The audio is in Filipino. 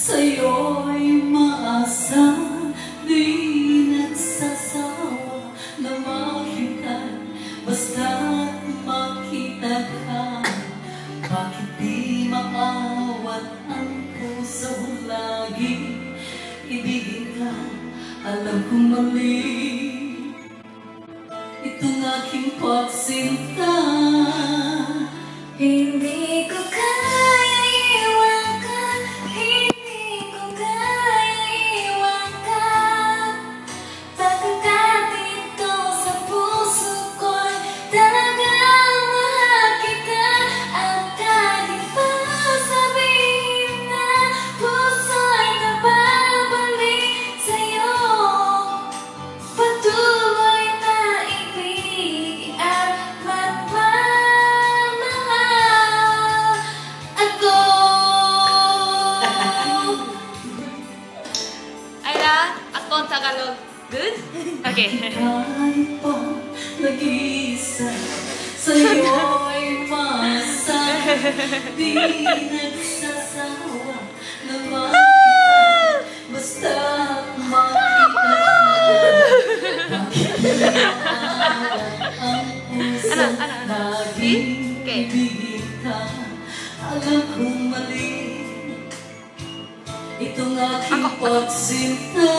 Sa'yo'y maasa, di nagsasawa na makikan, basta't makita ka. Bakit di maawat ang puso lagi ibigin ka? Alam kong mali itong aking pagsinta. Hindi ko kaya iwan ka, hindi ko kaya iwan ka. Pagkat ito sa puso ko'y talagang mahal kita. At kahit pa sabihin na puso'y nababalik sa'yo, patuloy na ibig at magmamahal ako. Ayla, akong Tagalog. Good? Okay. Kahit pa nag-iisa, sa'yo'y maasa, di nagsasawa na makita, basta't makita ka. Bakit naawat ang puso laging ibigin ka? Alam kong mali itong aking pagsinta.